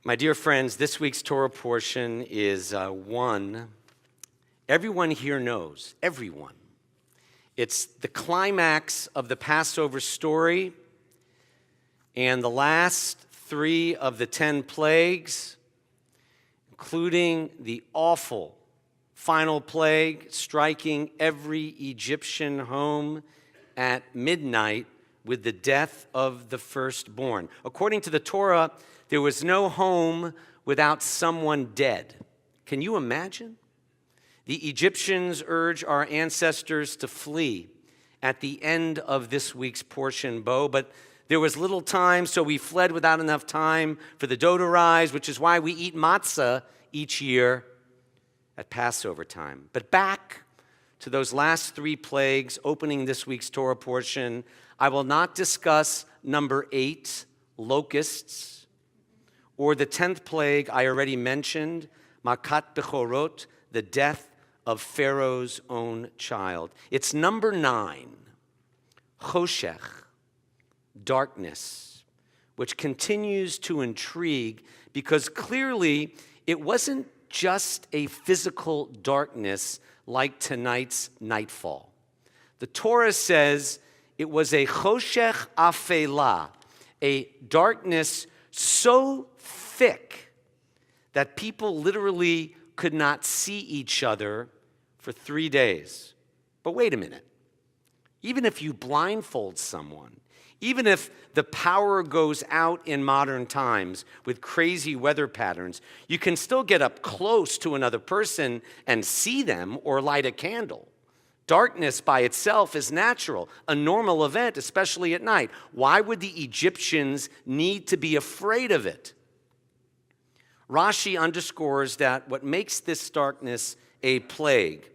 My dear friends, this week's Torah portion is one everyone here knows, everyone. It's the climax of the Passover story and the last 3 of the 10 plagues, including the awful final plague striking every Egyptian home at midnight with the death of the firstborn. According to the Torah, there was no home without someone dead. Can you imagine? The Egyptians urge our ancestors to flee at the end of this week's portion, Bo, but there was little time, so we fled without enough time for the dough to rise, which is why we eat matzah each year at Passover time. But back to those last 3 plagues opening this week's Torah portion, I will not discuss number 8, locusts, or the 10th plague I already mentioned, Makat Bechorot, the death of Pharaoh's own child. It's number 9, Choshech, darkness, which continues to intrigue because clearly it wasn't just a physical darkness like tonight's nightfall. The Torah says it was a Choshech Afela, a darkness so thick that people literally could not see each other for 3 days. But wait a minute. Even if you blindfold someone, even if the power goes out in modern times with crazy weather patterns, you can still get up close to another person and see them or light a candle. Darkness by itself is natural, a normal event, especially at night. Why would the Egyptians need to be afraid of it? Rashi underscores that what makes this darkness a plague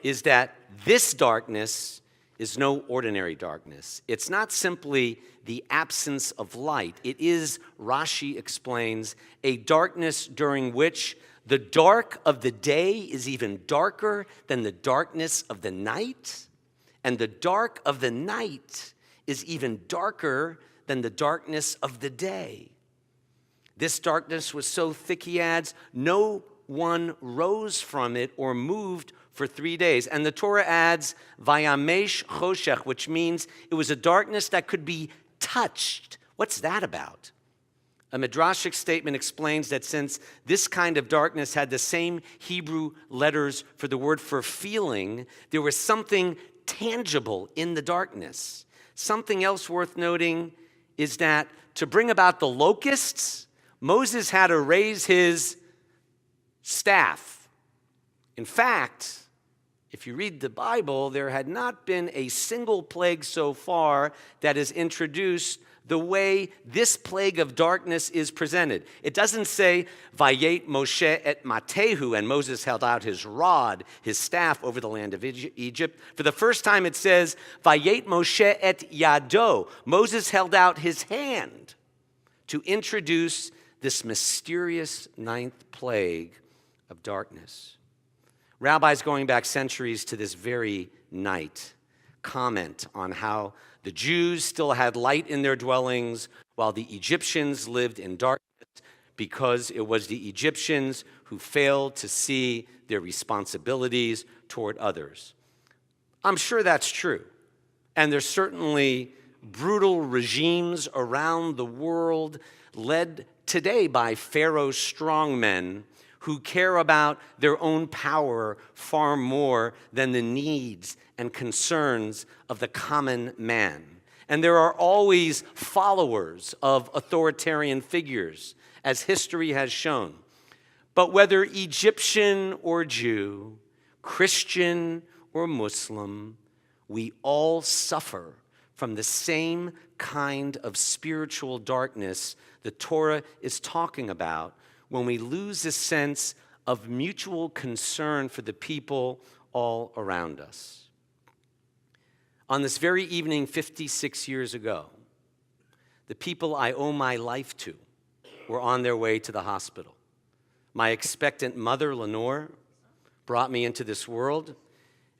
is that this darkness is no ordinary darkness. It's not simply the absence of light. It is, Rashi explains, a darkness during which the dark of the day is even darker than the darkness of the night, and the dark of the night is even darker than the darkness of the day. This darkness was so thick, he adds, no one rose from it or moved for 3 days. And the Torah adds, Vayamesh Choshech, which means it was a darkness that could be touched. What's that about? A Midrashic statement explains that since this kind of darkness had the same Hebrew letters for the word for feeling, there was something tangible in the darkness. Something else worth noting is that to bring about the locusts, Moses had to raise his staff. In fact, if you read the Bible, there had not been a single plague so far that is introduced the way this plague of darkness is presented. It doesn't say, Vayet Moshe et Matehu, and Moses held out his rod, his staff, over the land of Egypt. For the first time it says, Vayet Moshe et Yado. Moses held out his hand to introduce this mysterious 9th plague of darkness. Rabbis going back centuries to this very night comment on how the Jews still had light in their dwellings while the Egyptians lived in darkness because it was the Egyptians who failed to see their responsibilities toward others. I'm sure that's true. And there's certainly brutal regimes around the world led today by Pharaoh's strongmen who care about their own power far more than the needs and concerns of the common man. And there are always followers of authoritarian figures, as history has shown. But whether Egyptian or Jew, Christian or Muslim, we all suffer from the same kind of spiritual darkness the Torah is talking about when we lose a sense of mutual concern for the people all around us. On this very evening 56 years ago, the people I owe my life to were on their way to the hospital. My expectant mother, Lenore, brought me into this world,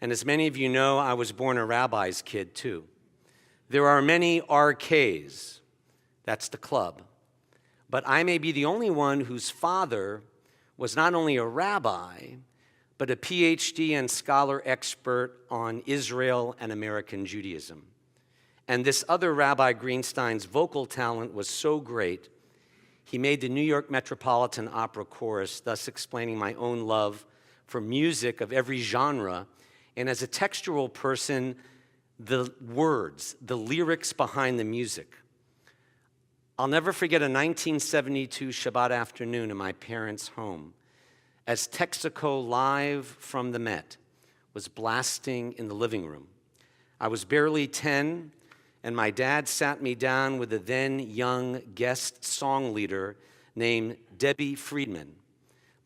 and as many of you know, I was born a rabbi's kid too. There are many RKs, that's the club, but I may be the only one whose father was not only a rabbi, but a PhD and scholar expert on Israel and American Judaism. And this other Rabbi Greenstein's vocal talent was so great, he made the New York Metropolitan Opera Chorus, thus explaining my own love for music of every genre. And as a textual person, the words, the lyrics behind the music. I'll never forget a 1972 Shabbat afternoon in my parents' home as Texaco Live from the Met was blasting in the living room. I was barely 10, and my dad sat me down with a then young guest song leader named Debbie Friedman.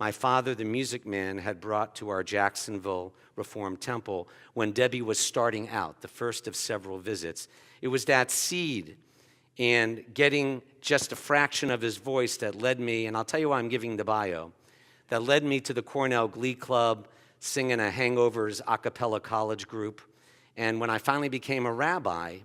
My father, the music man, had brought to our Jacksonville Reformed Temple when Debbie was starting out, the first of several visits. It was that seed and getting just a fraction of his voice that led me, and I'll tell you why I'm giving the bio, that led me to the Cornell Glee Club, singing a Hangovers a cappella college group. And when I finally became a rabbi,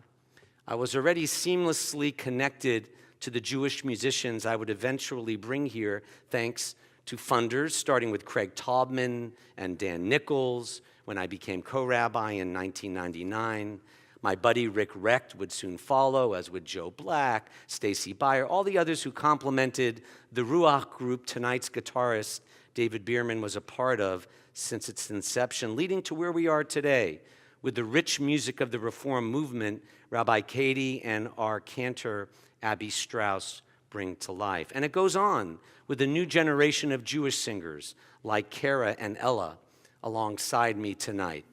I was already seamlessly connected to the Jewish musicians I would eventually bring here, thanks to funders, starting with Craig Taubman and Dan Nichols when I became co-rabbi in 1999. My buddy Rick Recht would soon follow, as would Joe Black, Stacy Beyer, all the others who complemented the Ruach group tonight's guitarist David Bierman was a part of since its inception, leading to where we are today with the rich music of the Reform movement Rabbi Katie and our cantor Abby Strauss bring to life. And it goes on with a new generation of Jewish singers like Kara and Ella alongside me tonight.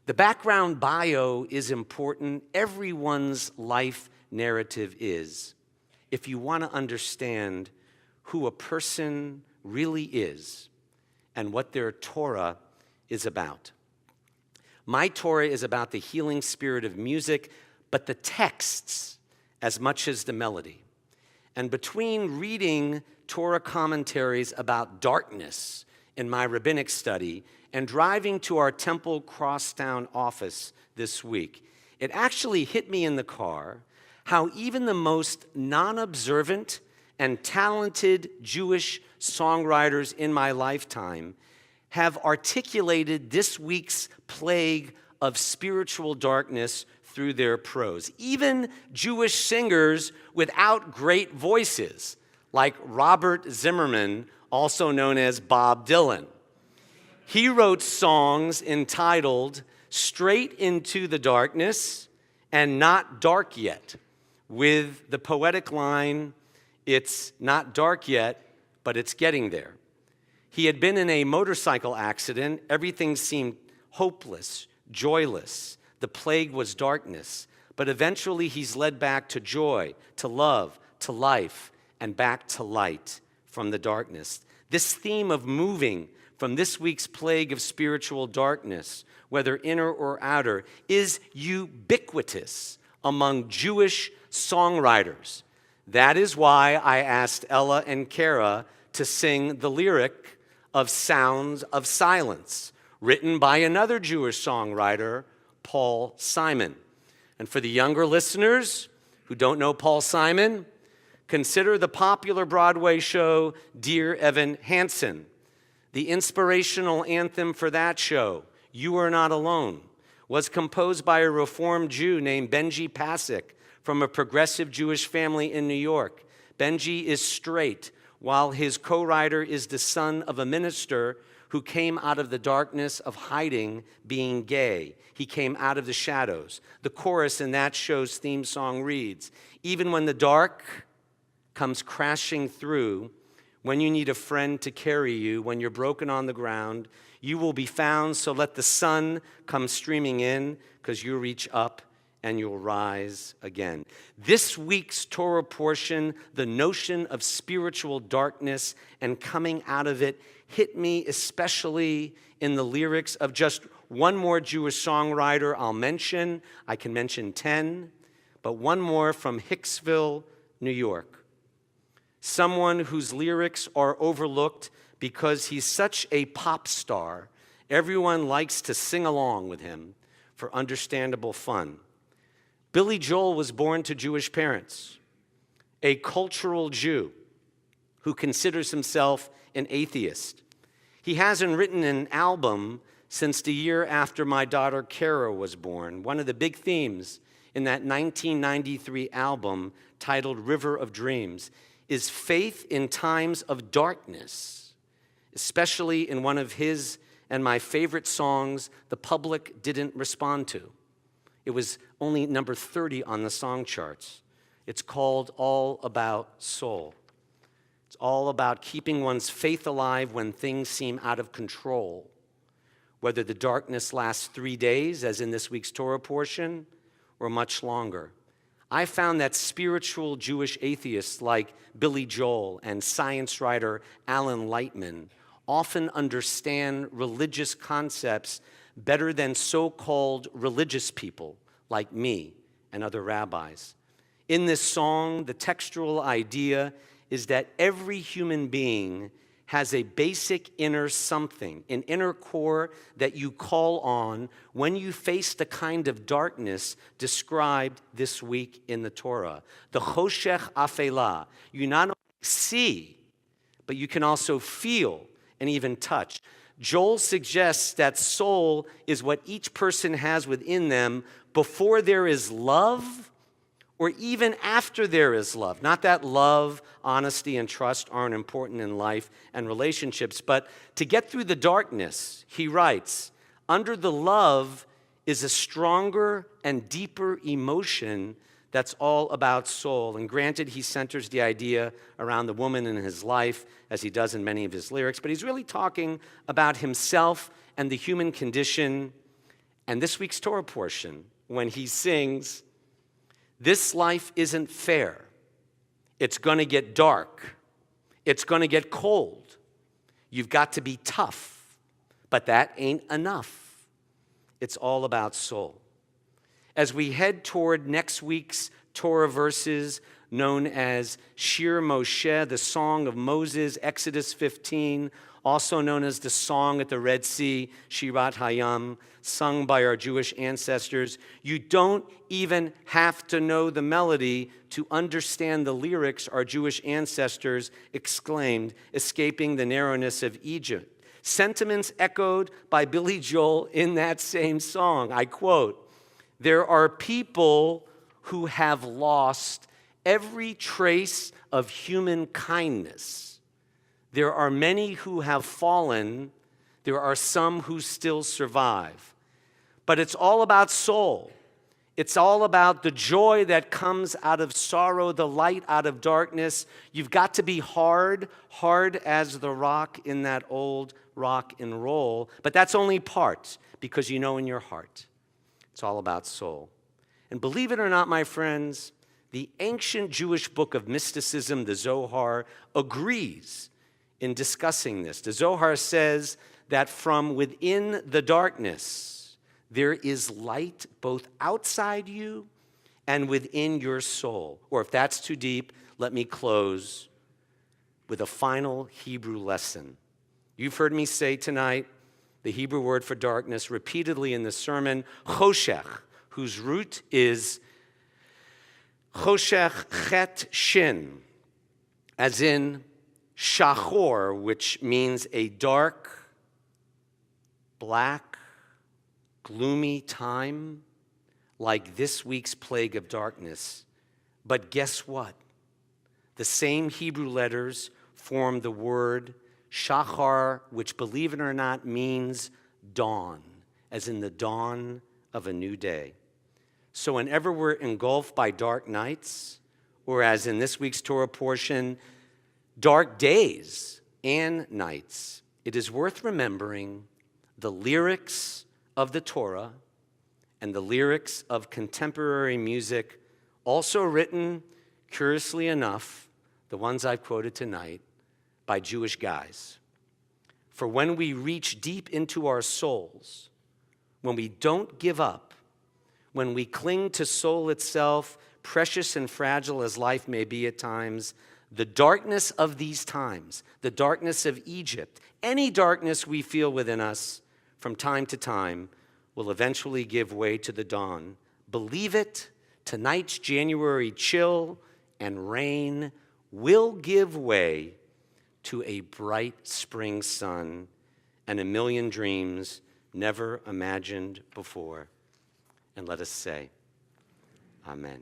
The background bio is important. Everyone's life narrative is. If you want to understand who a person really is and what their Torah is about. My Torah is about the healing spirit of music, but the texts as much as the melody. And between reading Torah commentaries about darkness in my rabbinic study and driving to our Temple Crosstown office this week, it actually hit me in the car how even the most non-observant and talented Jewish songwriters in my lifetime have articulated this week's plague of spiritual darkness through their prose. Even Jewish singers without great voices, like Robert Zimmerman, also known as Bob Dylan. He wrote songs entitled Straight into the Darkness and Not Dark Yet, with the poetic line, it's not dark yet, but it's getting there. He had been in a motorcycle accident. Everything seemed hopeless, joyless. The plague was darkness. But eventually he's led back to joy, to love, to life, and back to light from the darkness. This theme of moving from this week's plague of spiritual darkness, whether inner or outer, is ubiquitous among Jewish songwriters. That is why I asked Ella and Kara to sing the lyric of Sounds of Silence, written by another Jewish songwriter, Paul Simon. And for the younger listeners who don't know Paul Simon, consider the popular Broadway show Dear Evan Hansen. The inspirational anthem for that show, You Are Not Alone, was composed by a Reformed Jew named Benji Pasek from a progressive Jewish family in New York. Benji is straight, while his co-writer is the son of a minister who came out of the darkness of hiding, being gay. He came out of the shadows. The chorus in that show's theme song reads, even when the dark comes crashing through, when you need a friend to carry you, when you're broken on the ground, you will be found, so let the sun come streaming in, because you reach up and you'll rise again. This week's Torah portion, the notion of spiritual darkness and coming out of it, hit me especially in the lyrics of just one more Jewish songwriter I'll mention. I can mention 10, but one more from Hicksville, New York. Someone whose lyrics are overlooked because he's such a pop star. Everyone likes to sing along with him for understandable fun. Billy Joel was born to Jewish parents, a cultural Jew, who considers himself an atheist. He hasn't written an album since the year after my daughter Kara was born. One of the big themes in that 1993 album titled River of Dreams is faith in times of darkness, especially in one of his and my favorite songs the public didn't respond to. It was only number 30 on the song charts. It's called All About Soul. It's all about keeping one's faith alive when things seem out of control, whether the darkness lasts 3 days, as in this week's Torah portion, or much longer. I found that spiritual Jewish atheists like Billy Joel and science writer Alan Lightman often understand religious concepts better than so-called religious people like me and other rabbis. In this song, the textual idea is that every human being has a basic inner something, an inner core that you call on when you face the kind of darkness described this week in the Torah. The choshech afela. You not only see, but you can also feel and even touch. Joel suggests that soul is what each person has within them before there is love, or even after there is love. Not that love, honesty, and trust aren't important in life and relationships, but to get through the darkness, he writes, under the love is a stronger and deeper emotion that's all about soul. And granted, he centers the idea around the woman in his life, as he does in many of his lyrics, but he's really talking about himself and the human condition. And this week's Torah portion, when he sings, this life isn't fair. It's going to get dark. It's going to get cold. You've got to be tough. But that ain't enough. It's all about soul. As we head toward next week's Torah verses, known as Shir Moshe, the Song of Moses, Exodus 15, also known as the Song at the Red Sea, Shirat Hayam, sung by our Jewish ancestors. You don't even have to know the melody to understand the lyrics our Jewish ancestors exclaimed, escaping the narrowness of Egypt. Sentiments echoed by Billy Joel in that same song. I quote, there are people who have lost every trace of human kindness. There are many who have fallen. There are some who still survive. But it's all about soul. It's all about the joy that comes out of sorrow, the light out of darkness. You've got to be hard as the rock in that old rock and roll. But that's only part, because you know in your heart. It's all about soul. And believe it or not, my friends, the ancient Jewish book of mysticism, the Zohar, agrees in discussing this. The Zohar says that from within the darkness, there is light both outside you and within your soul. Or if that's too deep, let me close with a final Hebrew lesson. You've heard me say tonight the Hebrew word for darkness repeatedly in the sermon, choshech, whose root is choshech chet shin, as in shachor, which means a dark, black, gloomy time, like this week's plague of darkness. But guess what? The same Hebrew letters form the word shachar, which, believe it or not, means dawn, as in the dawn of a new day. So whenever we're engulfed by dark nights, or as in this week's Torah portion, dark days and nights, it is worth remembering the lyrics of the Torah and the lyrics of contemporary music, also written, curiously enough, the ones I've quoted tonight, by Jewish guys. For when we reach deep into our souls, when we don't give up, when we cling to soul itself, precious and fragile as life may be at times, the darkness of these times, the darkness of Egypt, any darkness we feel within us from time to time will eventually give way to the dawn. Believe it, tonight's January chill and rain will give way to a bright spring sun and a million dreams never imagined before. And let us say, Amen.